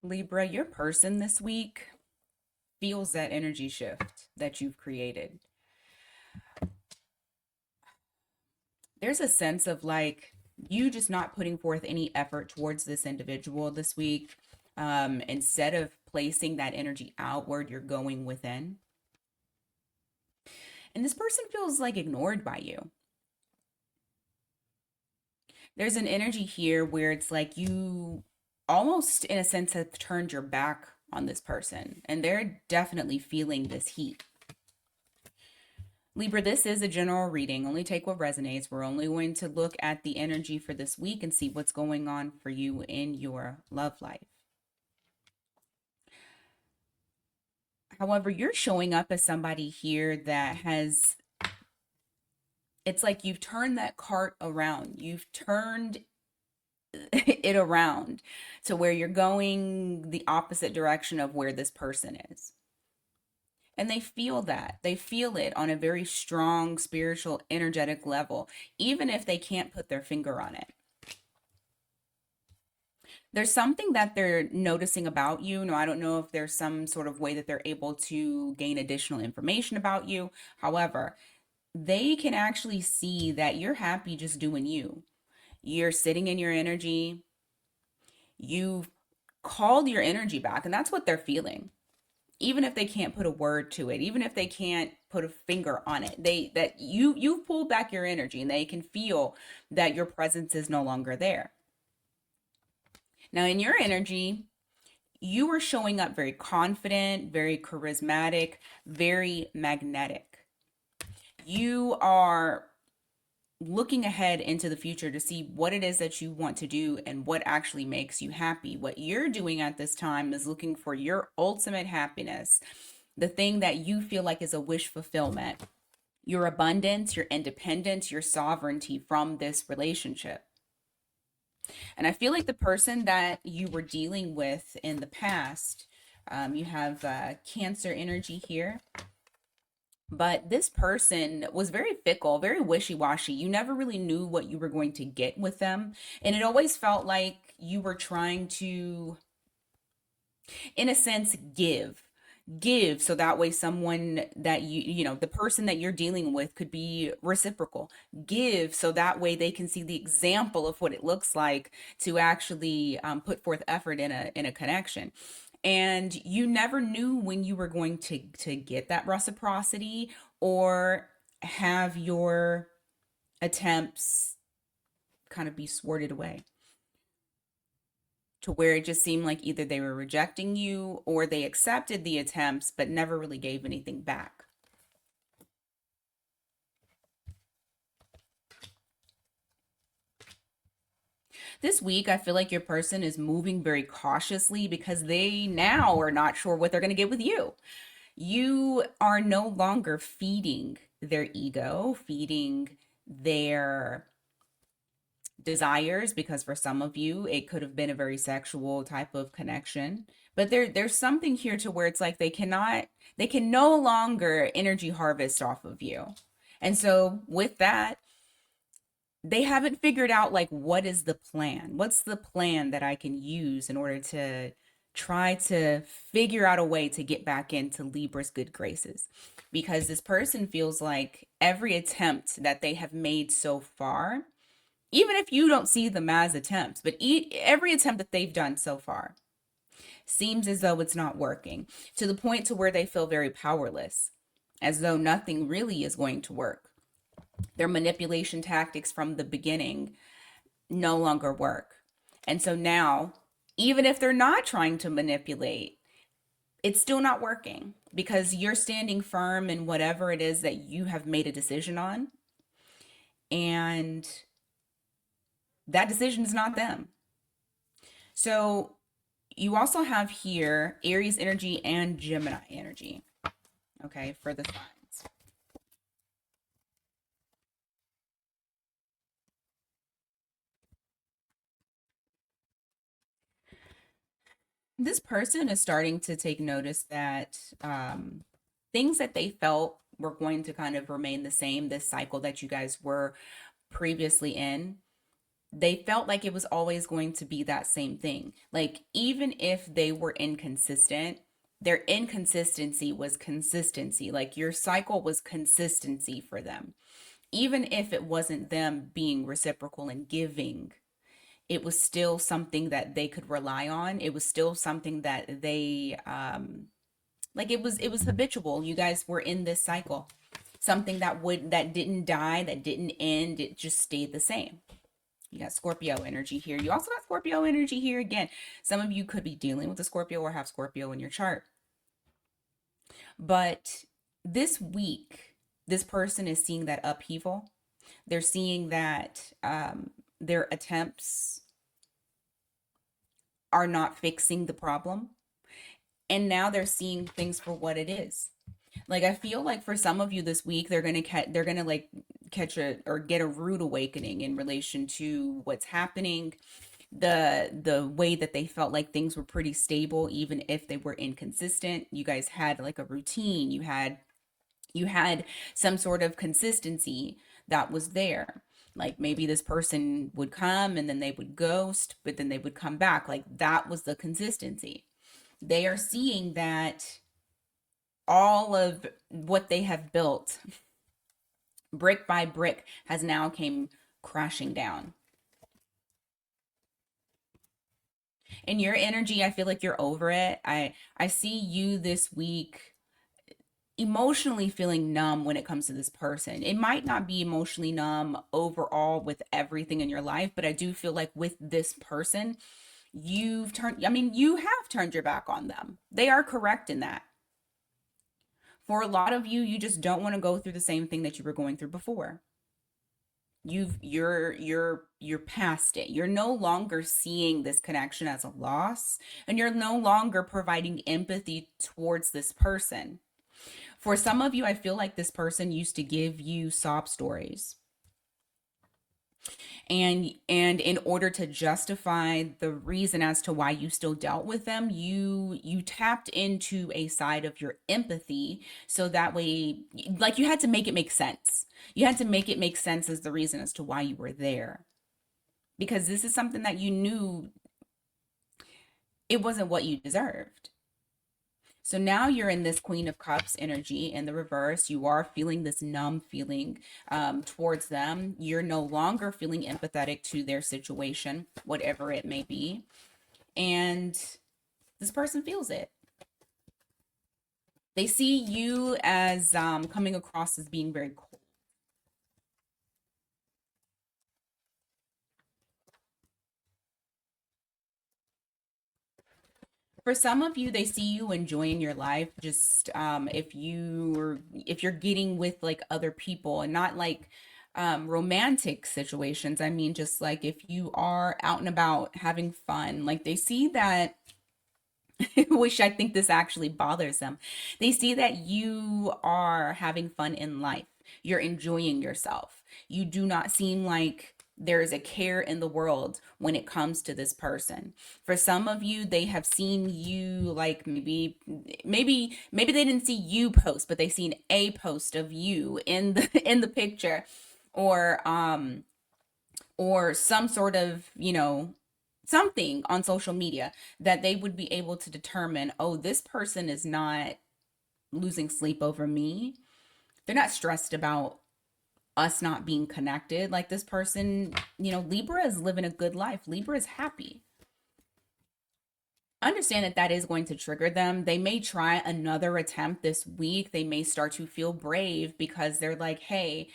Libra, your person this week feels that energy shift that you've created. There's a sense of like you just not putting forth any effort towards this individual this week. Instead of placing that energy outward, you're going within. And this person feels like ignored by you. There's an energy here where it's like you almost, in a sense, have turned your back on this person, and they're definitely feeling this heat. Libra, this is a general reading. Only take what resonates. We're only going to look at the energy for this week and see what's going on for you in your love life. However, you're showing up as somebody here that has, it's like you've turned that cart around. You've turned it around to where you're going the opposite direction of where this person is. And they feel that. They feel it on a very strong spiritual, energetic level, even if they can't put their finger on it. There's something that they're noticing about you. No, I don't know if there's some sort of way that they're able to gain additional information about you. However, they can actually see that you're happy just doing you. You're sitting in your energy. You've called your energy back, and that's what they're feeling. Even if they can't put a word to it, even if they can't put a finger on it, that you've pulled back your energy, and they can feel that your presence is no longer there. Now, in your energy, you are showing up very confident, very charismatic, very magnetic. You are looking ahead into the future to see what it is that you want to do and what actually makes you happy. What you're doing at this time is looking for your ultimate happiness, the thing that you feel like is a wish fulfillment, your abundance, your independence, your sovereignty from this relationship. And I feel like the person that you were dealing with in the past, you have Cancer energy here. But this person was very fickle, very wishy washy. You never really knew what you were going to get with them. And it always felt like you were trying to, in a sense, give so that way someone that the person that you're dealing with could be reciprocal. Give so that way they can see the example of what it looks like to actually put forth effort in a connection. And you never knew when you were going to get that reciprocity or have your attempts kind of be sworded away, to where it just seemed like either they were rejecting you or they accepted the attempts but never really gave anything back. This week, I feel like your person is moving very cautiously because they now are not sure what they're going to get with you. You are no longer feeding their ego, feeding their desires, because for some of you it could have been a very sexual type of connection, but there's something here to where it's like they can no longer energy harvest off of you. And so with that, they haven't figured out like what's the plan that I can use in order to try to figure out a way to get back into Libra's good graces, because this person feels like every attempt that they have made so far, even if you don't see them as attempts, but every attempt that they've done so far seems as though it's not working, to the point to where they feel very powerless, as though nothing really is going to work. Their manipulation tactics from the beginning no longer work. And so now, even if they're not trying to manipulate, it's still not working because you're standing firm in whatever it is that you have made a decision on. And that decision is not them. So you also have here Aries energy and Gemini energy, okay, for the signs. This person is starting to take notice that things that they felt were going to kind of remain the same, this cycle that you guys were previously in, They felt like it was always going to be that same thing. Like, even if they were inconsistent, their inconsistency was consistency. Like, your cycle was consistency for them. Even if it wasn't them being reciprocal and giving, it was still something that they could rely on. It was still something that they, like, it was habitual. You guys were in this cycle. Something that didn't die, that didn't end, it just stayed the same. You got Scorpio energy here. You also got Scorpio energy here again. Some of you could be dealing with a Scorpio or have Scorpio in your chart. But this week, this person is seeing that upheaval. They're seeing that their attempts are not fixing the problem. And now they're seeing things for what it is. Like, I feel like for some of you this week, they're gonna like catch a or get a rude awakening in relation to what's happening, the way that they felt like things were pretty stable even if they were inconsistent. You guys had like a routine. You had some sort of consistency that was there. Like, maybe this person would come and then they would ghost, but then they would come back. Like, that was the consistency. They are seeing that all of what they have built brick by brick has now came crashing down. In your energy, I feel like you're over it. I see you this week emotionally feeling numb when it comes to this person. It might not be emotionally numb overall with everything in your life, but I do feel like with this person, you have turned your back on them. They are correct in that. For a lot of you, you just don't want to go through the same thing that you were going through before. You're past it. You're no longer seeing this connection as a loss, and you're no longer providing empathy towards this person. For some of you, I feel like this person used to give you sob stories, and in order to justify the reason as to why you still dealt with them, you tapped into a side of your empathy, so that way, like, you had to make it make sense. You had to make it make sense as the reason as to why you were there, because this is something that you knew it wasn't what you deserved. So now you're in this Queen of Cups energy in the reverse. You are feeling this numb feeling towards them. You're no longer feeling empathetic to their situation, whatever it may be. And this person feels it. They see you as coming across as being very cold. For some of you, they see you enjoying your life. Just if you're getting with like other people and not like romantic situations. I mean, just like if you are out and about having fun, like they see that. Which I think this actually bothers them. They see that you are having fun in life. You're enjoying yourself. You do not seem like there is a care in the world when it comes to this person. For some of you, they have seen you, like, maybe they didn't see you post, but they seen a post of you in the in the picture, or some sort of, something on social media that they would be able to determine, oh, this person is not losing sleep over me. They're not stressed about us not being connected. Like, this person, Libra is living a good life. Libra is happy. Understand that that is going to trigger them. They may try another attempt this week. They may start to feel brave because they're like, hey,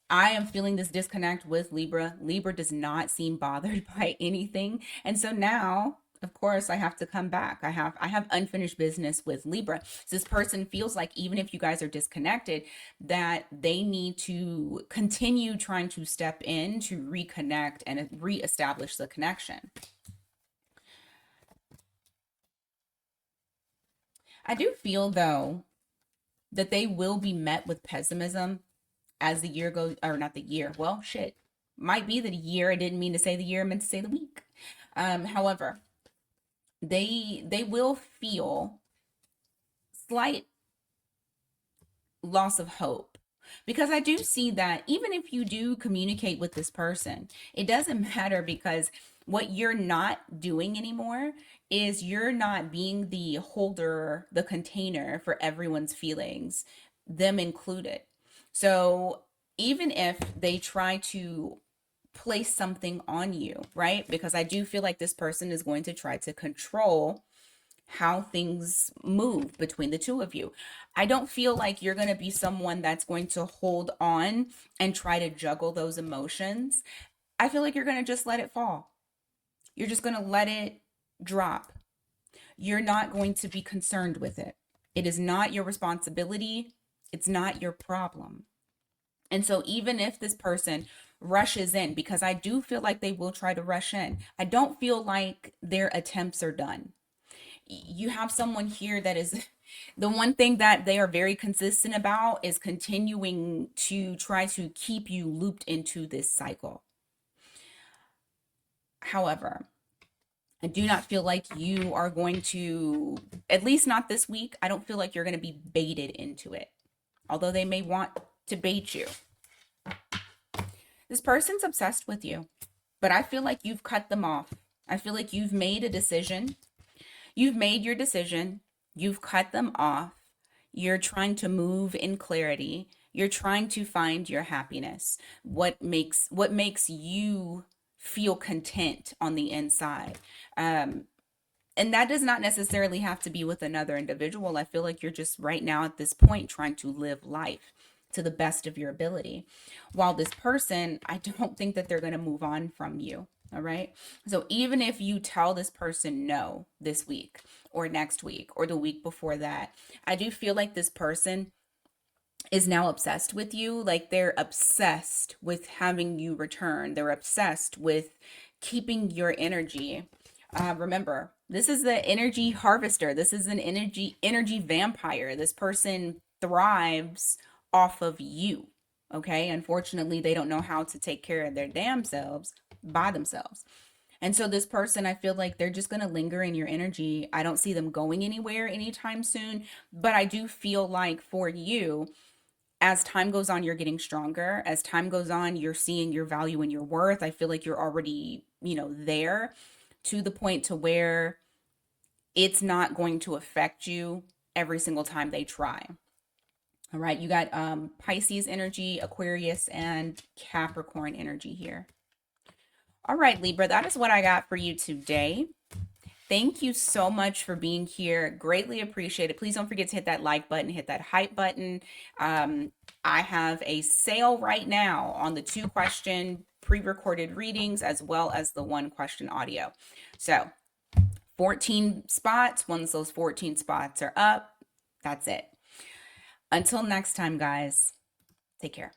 I am feeling this disconnect with Libra. Libra does not seem bothered by anything. And so now, of course, I have to come back. I have unfinished business with Libra. So this person feels like even if you guys are disconnected, that they need to continue trying to step in to reconnect and reestablish the connection. I do feel though that they will be met with pessimism as the year goes, or not the year. Well, shit, might be the year. I didn't mean to say the year. I meant to say the week. However, they will feel slight loss of hope Because I do see that even if you do communicate with this person, it doesn't matter, because what you're not doing anymore is you're not being the holder, the container for everyone's feelings, them included. So even if they try to place something on you, right? Because I do feel like this person is going to try to control how things move between the two of you. I don't feel like you're going to be someone that's going to hold on and try to juggle those emotions. I feel like you're going to just let it fall. You're just going to let it drop. You're not going to be concerned with it. It is not your responsibility. It's not your problem. And so, even if this person rushes in, because I do feel like they will try to rush in, I don't feel like their attempts are done. You have someone here that is the one thing that they are very consistent about is continuing to try to keep you looped into this cycle. However, I do not feel like you are going to, at least not this week, I don't feel like you're going to be baited into it. Although they may want to bait you. This person's obsessed with you, but I feel like you've cut them off. I feel like you've made a decision. You've made your decision. You've cut them off. You're trying to move in clarity. You're trying to find your happiness. What makes you feel content on the inside. Um, and that does not necessarily have to be with another individual. I feel like you're just right now at this point trying to live life to the best of your ability. While this person, I don't think that they're going to move on from you. All right. So even if you tell this person no this week or next week or the week before that, I do feel like this person is now obsessed with you. Like they're obsessed with having you return. They're obsessed with keeping your energy. Remember, this is the energy harvester. This is an energy vampire. This person thrives off of you. Okay. Unfortunately, they don't know how to take care of their damn selves by themselves. And so this person, I feel like they're just going to linger in your energy. I don't see them going anywhere anytime soon, but I do feel like for you, as time goes on, you're getting stronger. As time goes on, you're seeing your value and your worth. I feel like you're already, there to the point to where it's not going to affect you every single time they try. All right, you got Pisces energy, Aquarius, and Capricorn energy here. All right, Libra, that is what I got for you today. Thank you so much for being here. Greatly appreciate it. Please don't forget to hit that like button, hit that hype button. I have a sale right now on the 2-question pre-recorded readings as well as the 1-question audio. So 14 spots. Once those 14 spots are up, that's it. Until next time, guys, take care.